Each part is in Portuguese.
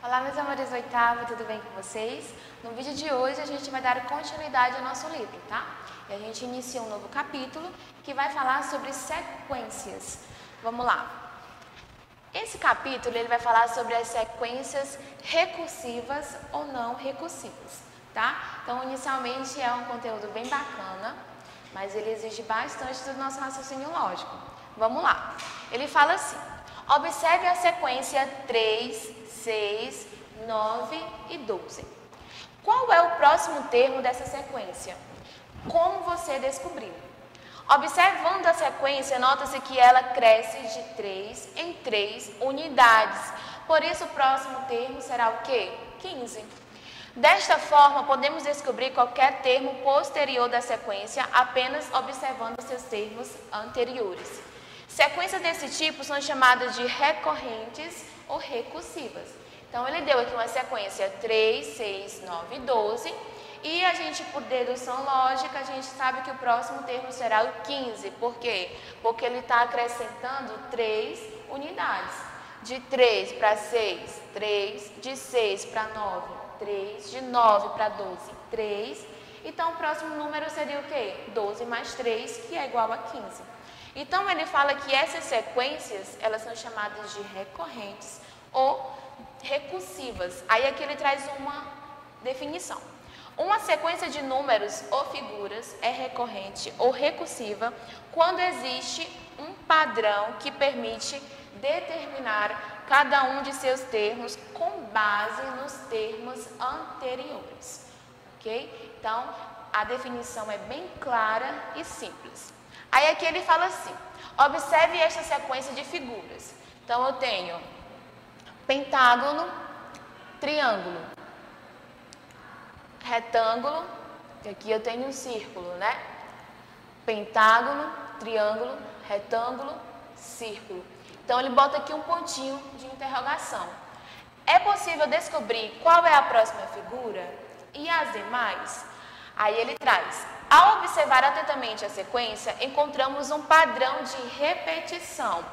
Olá, meus amores do oitavo, tudo bem com vocês? No vídeo de hoje a gente vai dar continuidade ao nosso livro, tá? E a gente inicia um novo capítulo que vai falar sobre sequências. Vamos lá. Esse capítulo ele vai falar sobre as sequências recursivas ou não recursivas, tá? Então, inicialmente é um conteúdo bem bacana, mas ele exige bastante do nosso raciocínio lógico. Vamos lá. Ele fala assim: observe a sequência 3, 6, 9 e 12. Qual é o próximo termo dessa sequência? Como você descobriu? Observando a sequência, nota-se que ela cresce de 3 em 3 unidades. Por isso, o próximo termo será o quê? 15. Desta forma, podemos descobrir qualquer termo posterior da sequência apenas observando seus termos anteriores. Sequências desse tipo são chamadas de recorrentes ou recursivas. Então, ele deu aqui uma sequência 3, 6, 9 e 12. E a gente, por dedução lógica, a gente sabe que o próximo termo será o 15. Por quê? Porque ele está acrescentando 3 unidades. De 3 para 6, 3. De 6 para 9, 3. De 9 para 12, 3. Então, o próximo número seria o quê? 12 mais 3, que é igual a 15. Então, ele fala que essas sequências, elas são chamadas de recorrentes ou recursivas. Aí aqui ele traz uma definição. Uma sequência de números ou figuras é recorrente ou recursiva quando existe um padrão que permite determinar cada um de seus termos com base nos termos anteriores. Ok? Então, a definição é bem clara e simples. Aí aqui ele fala assim: observe esta sequência de figuras. Então, eu tenho pentágono, triângulo, retângulo, e aqui eu tenho um círculo, né? Pentágono, triângulo, retângulo, círculo. Então, ele bota aqui um pontinho de interrogação. É possível descobrir qual é a próxima figura e as demais? Aí ele traz: ao observar atentamente a sequência, encontramos um padrão de repetição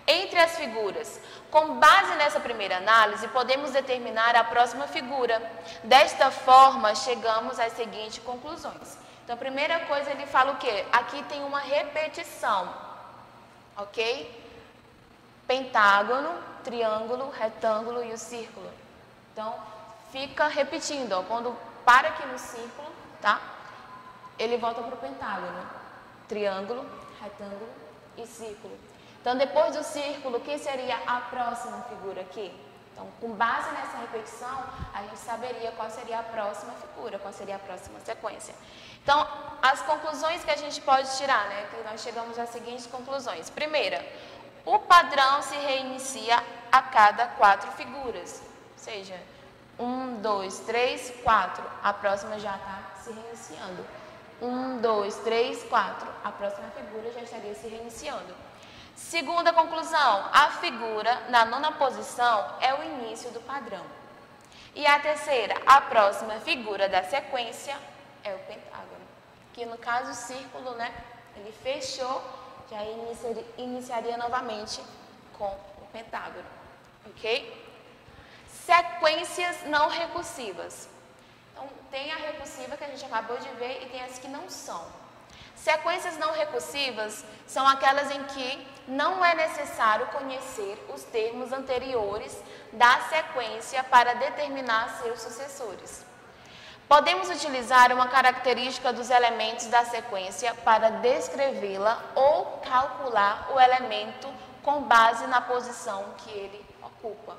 entre as figuras. Com base nessa primeira análise, podemos determinar a próxima figura. Desta forma, chegamos às seguintes conclusões. Então, a primeira coisa, ele fala o quê? Aqui tem uma repetição, ok? Pentágono, triângulo, retângulo e o círculo. Então, fica repetindo, ó. Quando para aqui no círculo, tá? Ele volta para o pentágono, triângulo, retângulo e círculo. Então, depois do círculo, o que seria a próxima figura aqui? Então, com base nessa repetição, a gente saberia qual seria a próxima figura, qual seria a próxima sequência. Então, as conclusões que a gente pode tirar, né? Que nós chegamos às seguintes conclusões. Primeira, o padrão se reinicia a cada 4 figuras. Ou seja, 1, 2, 3, 4. A próxima já está se reiniciando. 1, 2, 3, 4. A próxima figura já estaria se reiniciando. Segunda conclusão, a figura na 9ª posição é o início do padrão. E a terceira, a próxima figura da sequência é o pentágono. Que no caso o círculo, né? Ele fechou, já iniciaria novamente com o pentágono. Ok? Sequências não recursivas. Então, tem a recursiva que a gente acabou de ver e tem as que não são. Sequências não recursivas são aquelas em que não é necessário conhecer os termos anteriores da sequência para determinar seus sucessores. Podemos utilizar uma característica dos elementos da sequência para descrevê-la ou calcular o elemento com base na posição que ele ocupa.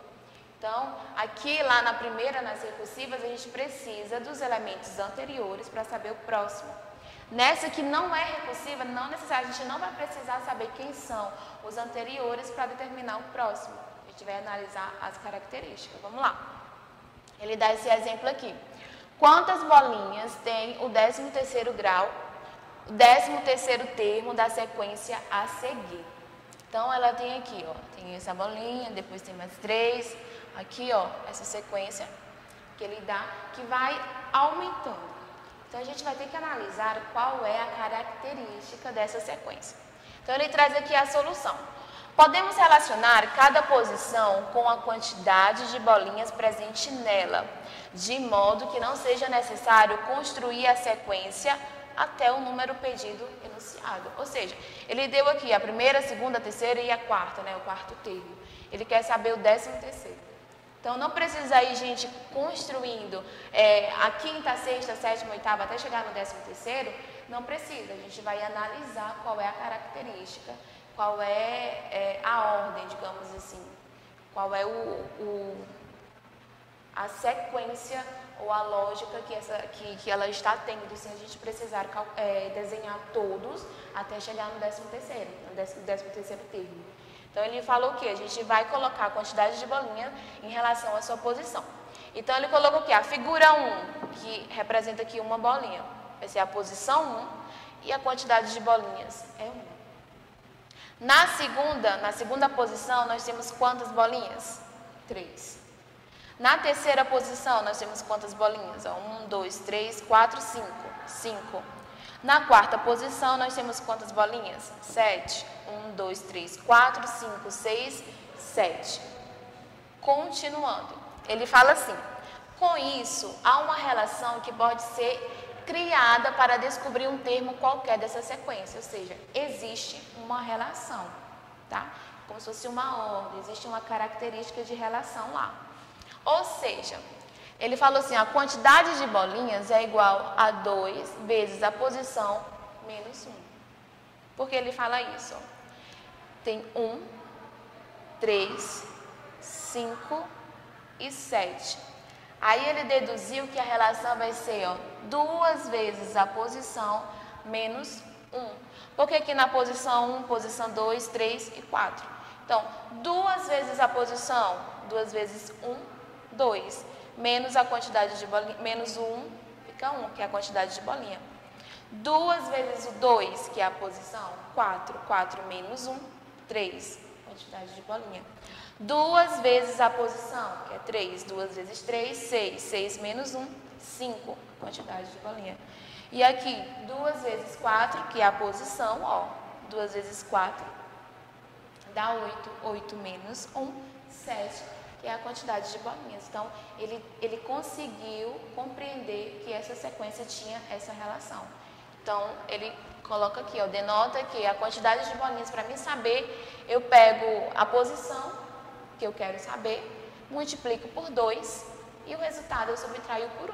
Então, aqui lá na primeira, nas recursivas, a gente precisa dos elementos anteriores para saber o próximo. Nessa que não é recursiva, não necessariamente, a gente não vai precisar saber quem são os anteriores para determinar o próximo. A gente vai analisar as características. Vamos lá. Ele dá esse exemplo aqui. Quantas bolinhas tem o 13º grau, o 13º termo da sequência a seguir? Então, ela tem aqui, ó, tem essa bolinha, depois tem mais 3, aqui, ó, essa sequência que ele dá, que vai aumentando. Então, a gente vai ter que analisar qual é a característica dessa sequência. Então, ele traz aqui a solução. Podemos relacionar cada posição com a quantidade de bolinhas presente nela, de modo que não seja necessário construir a sequência até o número pedido enunciado. Ou seja, ele deu aqui a primeira, a segunda, a terceira e a quarta, né, o quarto termo. Ele quer saber o 13º. Então, não precisa ir, gente, construindo a quinta, a sexta, a sétima, a oitava, até chegar no 13º. Não precisa, a gente vai analisar qual é a característica, qual é a ordem, digamos assim, qual é a sequência ou a lógica que ela está tendo, sem a gente precisar desenhar todos até chegar no 13º termo. Então, ele falou que a gente vai colocar a quantidade de bolinha em relação à sua posição. Então, ele colocou aqui a figura 1, que representa aqui uma bolinha. Vai ser a posição 1 e a quantidade de bolinhas é 1. Na segunda posição, nós temos quantas bolinhas? 3. Na terceira posição, nós temos quantas bolinhas? 1, 2, 3, 4, 5. 5. Na quarta posição, nós temos quantas bolinhas? 7. 1, 2, 3, 4, 5, 6, 7. Continuando, ele fala assim: com isso, há uma relação que pode ser criada para descobrir um termo qualquer dessa sequência, ou seja, existe uma relação, tá? Como se fosse uma ordem, existe uma característica de relação lá. Ou seja, ele falou assim, a quantidade de bolinhas é igual a 2 vezes a posição menos 1. Por que ele fala isso? Tem 1, 3, 5 e 7. Aí ele deduziu que a relação vai ser 2 vezes a posição menos 1. Porque aqui na posição 1, posição 2, 3 e 4. Então, 2 vezes a posição, 2 vezes 1, 2. Menos a quantidade de bolinha, menos o 1, fica 1, que é a quantidade de bolinha. 2 vezes o 2, que é a posição, 4. 4 menos 1, 3, quantidade de bolinha. 2 vezes a posição, que é 3. 2 vezes 3, 6. 6 menos 1, 5, quantidade de bolinha. E aqui, 2 vezes 4, que é a posição, 2 vezes 4 dá 8. 8 menos 1, 7, que é a quantidade de bolinhas. Então, ele conseguiu compreender que essa sequência tinha essa relação. Então, ele coloca aqui, denota que a quantidade de bolinhas, para mim saber, eu pego a posição que eu quero saber, multiplico por 2 e o resultado eu subtraio por 1.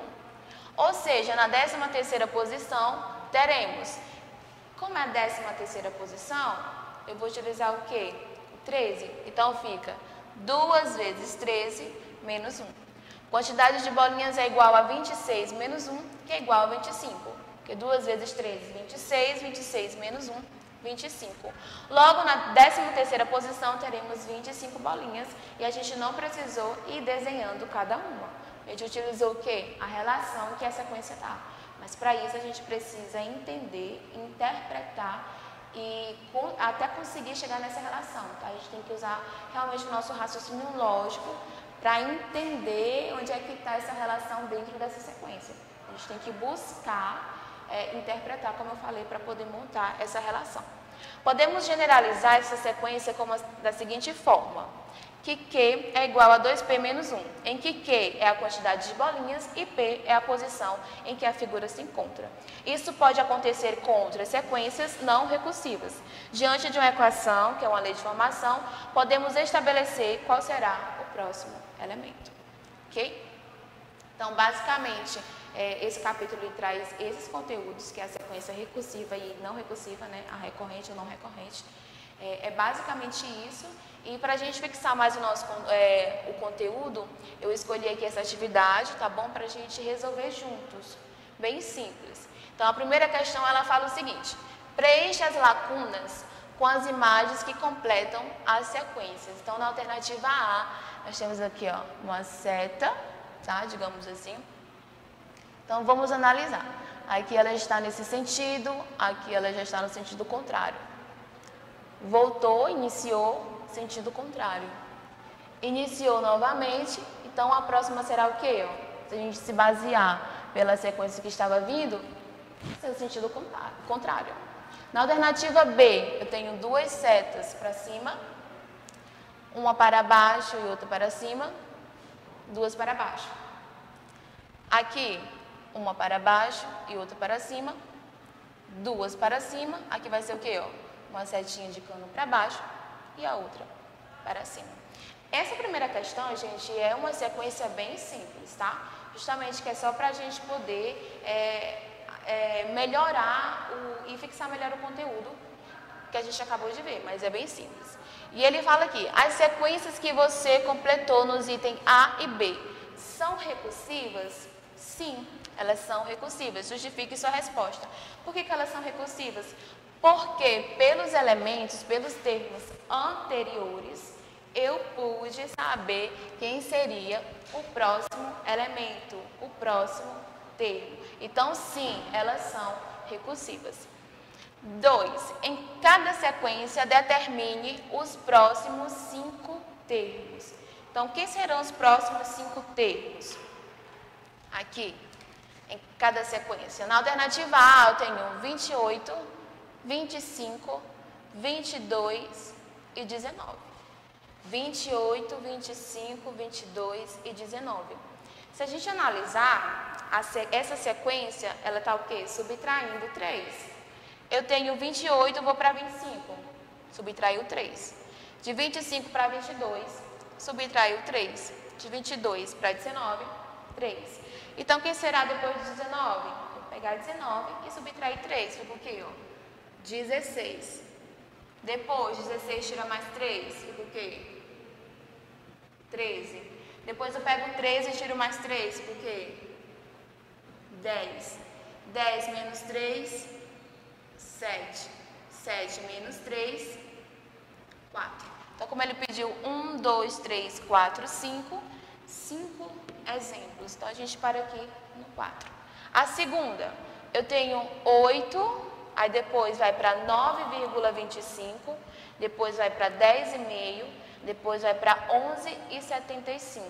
Ou seja, na 13ª posição, teremos, como é a 13ª posição, eu vou utilizar o quê? O 13. Então, fica 2 vezes 13 menos 1. Quantidade de bolinhas é igual a 26 menos 1, que é igual a 25. Porque 2 vezes 13, 26, 26 menos 1, 25. Logo, na 13ª posição, teremos 25 bolinhas e a gente não precisou ir desenhando cada uma. A gente utilizou o quê? A relação que a sequência dá. Mas para isso a gente precisa entender, interpretar e até conseguir chegar nessa relação, tá? A gente tem que usar realmente o nosso raciocínio lógico para entender onde é que está essa relação dentro dessa sequência. A gente tem que buscar interpretar, como eu falei, para poder montar essa relação. Podemos generalizar essa sequência como da seguinte forma, que Q é igual a 2P menos 1, em que Q é a quantidade de bolinhas e P é a posição em que a figura se encontra. Isso pode acontecer com outras sequências não recursivas. Diante de uma equação, que é uma lei de formação, podemos estabelecer qual será o próximo elemento. Ok? Então, basicamente, esse capítulo ele traz esses conteúdos, que é a sequência recursiva e não recursiva, né? A recorrente ou não recorrente. É basicamente isso. E para a gente fixar mais o conteúdo, eu escolhi aqui essa atividade, tá bom? Para a gente resolver juntos. Bem simples. Então, a primeira questão, ela fala o seguinte: preencha as lacunas com as imagens que completam as sequências. Então, na alternativa A, nós temos aqui, uma seta, tá? Digamos assim. Então, vamos analisar. Aqui ela está nesse sentido, aqui ela já está no sentido contrário. Voltou, iniciou, sentido contrário. Iniciou novamente, então a próxima será o quê? Se a gente se basear pela sequência que estava vindo, será o sentido contrário. Na alternativa B, eu tenho 2 setas para cima uma para baixo e outra para cima, duas para baixo. Aqui, uma para baixo e outra para cima, duas para cima. Aqui vai ser o quê? Ó? Uma setinha de cano para baixo e a outra para cima. Essa primeira questão, gente, é uma sequência bem simples, tá? Justamente que é só para a gente poder melhorar e fixar melhor o conteúdo que a gente acabou de ver, mas é bem simples. E ele fala aqui, as sequências que você completou nos itens A e B são recursivas? Sim, elas são recursivas. Justifique sua resposta. Por que elas são recursivas? Porque pelos elementos, pelos termos anteriores, eu pude saber quem seria o próximo elemento, o próximo termo. Então, sim, elas são recursivas. 2. Em cada sequência, determine os próximos 5 termos. Então, quem serão os próximos 5 termos? Aqui, em cada sequência. Na alternativa A, eu tenho 28, 25, 22 e 19. 28, 25, 22 e 19. Se a gente analisar, essa sequência, ela está o quê? Subtraindo 3. Eu tenho 28, vou para 25, subtraiu 3. De 25 para 22, subtraiu 3. De 22 para 19, 3. Então, quem será depois de 19? Vou pegar 19 e subtrair 3, fica o quê? Ó? 16. Depois, 16 tira mais 3, fica o quê? 13. Depois eu pego 13 e tiro mais 3, fica o quê? 10. 10 menos 3, 7. 7 menos 3, 4. Então, como ele pediu 1, 2, 3, 4, 5, 5 exemplos. Então, a gente para aqui no 4. A segunda, eu tenho 8, aí depois vai para 9,25, depois vai para 10,5, depois vai para 11,75.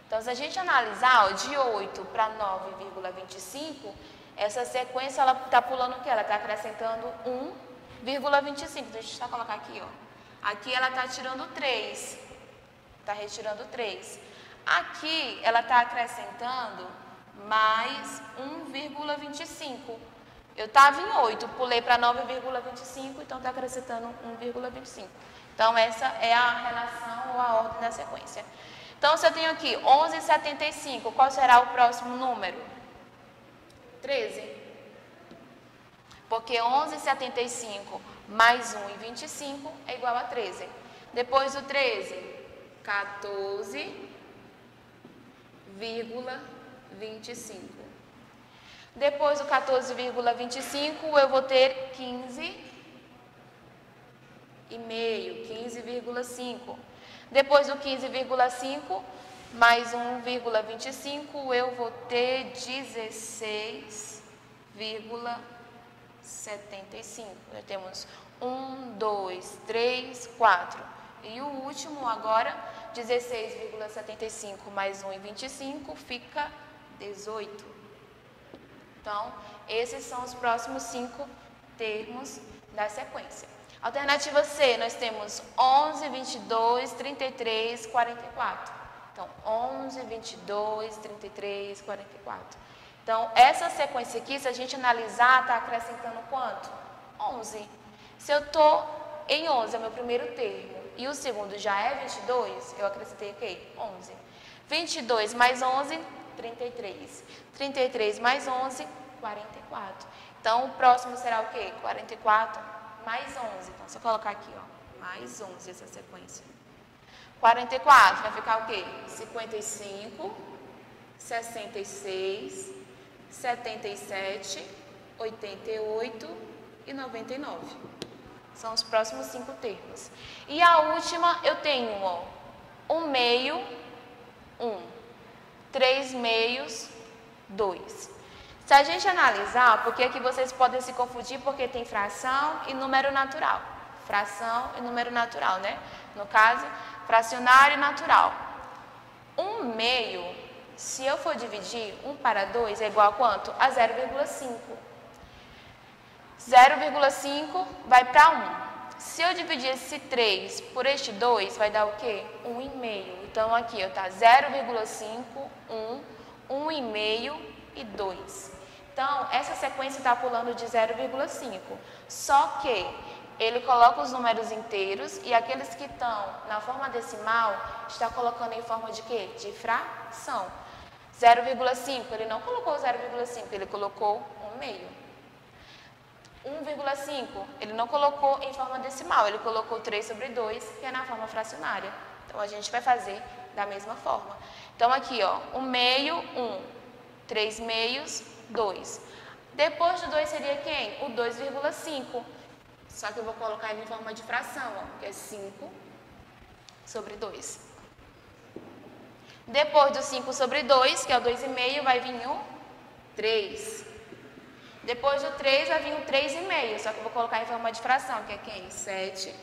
Então, se a gente analisar, ó, de 8 para 9,25, essa sequência, ela está pulando o quê? Ela está acrescentando 1,25. Então, a gente vai colocar aqui, ó. Aqui ela está tirando 3. Está retirando 3. Aqui, ela está acrescentando mais 1,25. Eu estava em 8, pulei para 9,25, então está acrescentando 1,25. Então, essa é a relação ou a ordem da sequência. Então, se eu tenho aqui 11,75, qual será o próximo número? 13. Porque 11,75 mais 1,25 é igual a 13. Depois do 13, 14,25. Depois do 14,25, eu vou ter 15,5, 15,5. Depois do 15,5, mais 1,25, eu vou ter 16,75. Já temos 1, 2, 3, 4. E o último agora, 16,75 mais 1,25 fica 18. Então, esses são os próximos 5 termos da sequência. Alternativa C, nós temos 11, 22, 33, 44. Então, 11, 22, 33, 44. Então, essa sequência aqui, se a gente analisar, está acrescentando quanto? 11. Se eu estou em 11, é o meu primeiro termo, e o segundo já é 22, eu acrescentei o quê? 11. 22 mais 11, 33. 33 mais 11, 44. Então, o próximo será o quê? 44 mais 11. Então, se eu colocar aqui, ó, mais 11 essa sequência. 44 vai ficar o quê? 55, 66, 77, 88 e 99. São os próximos 5 termos. E a última, eu tenho, ó, 1 meio, 1. 3 meios, 2. Se a gente analisar, porque aqui vocês podem se confundir porque tem fração e número natural. Fração e número natural, né? No caso, fracionário e natural. 1 meio, se eu for dividir 1 para 2, é igual a quanto? A 0,5. 0,5 vai para 1. se eu dividir esse 3 por este 2, vai dar o quê? 1,5. Então, aqui, ó, tá 0,5, 1, 1,5 e 2. Então, essa sequência está pulando de 0,5. Só que ele coloca os números inteiros e aqueles que estão na forma decimal, está colocando em forma de quê? De fração. 0,5, ele não colocou 0,5, ele colocou 1,5. 1,5, ele não colocou em forma decimal, ele colocou 3 sobre 2, que é na forma fracionária. Então, a gente vai fazer da mesma forma. Então, aqui, ó, 1,5, 1, 3 meios, 2. Depois do 2 seria quem? O 2,5. Só que eu vou colocar ele em forma de fração, ó, que é 5 sobre 2. Depois do 5 sobre 2, que é o 2,5, vai vir o 3. Depois do 3 vai vir o 3,5, só que eu vou colocar em forma de fração, que é quem? 7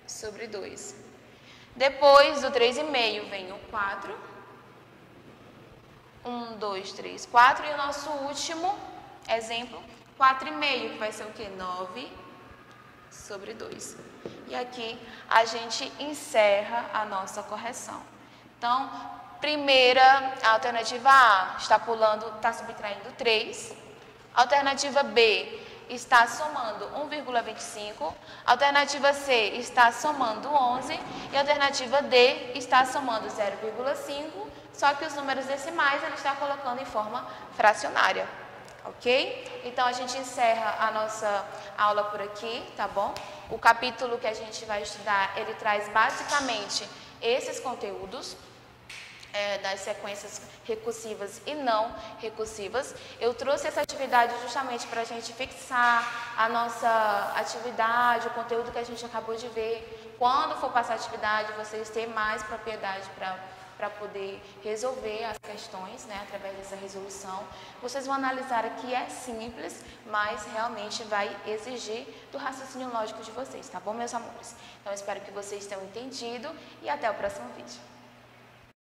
sobre 2. Depois do 3,5 vem o 4. 1, 2, 3, 4. E o nosso último exemplo, 4,5, que vai ser o quê? 9 sobre 2. E aqui a gente encerra a nossa correção. Então, primeira, a alternativa A está pulando, está subtraindo 3. Alternativa B está somando 1,25. Alternativa C está somando 11. E a alternativa D está somando 0,5. Só que os números decimais ele está colocando em forma fracionária. Ok? Então, a gente encerra a nossa aula por aqui, tá bom? O capítulo que a gente vai estudar, ele traz basicamente esses conteúdos das sequências recursivas e não recursivas. Eu trouxe essa atividade justamente para a gente fixar a nossa atividade, o conteúdo que a gente acabou de ver. Quando for passar a atividade, vocês terem mais propriedade para poder resolver as questões, né, através dessa resolução. Vocês vão analisar aqui, é simples, mas realmente vai exigir do raciocínio lógico de vocês, tá bom, meus amores? Então, espero que vocês tenham entendido e até o próximo vídeo.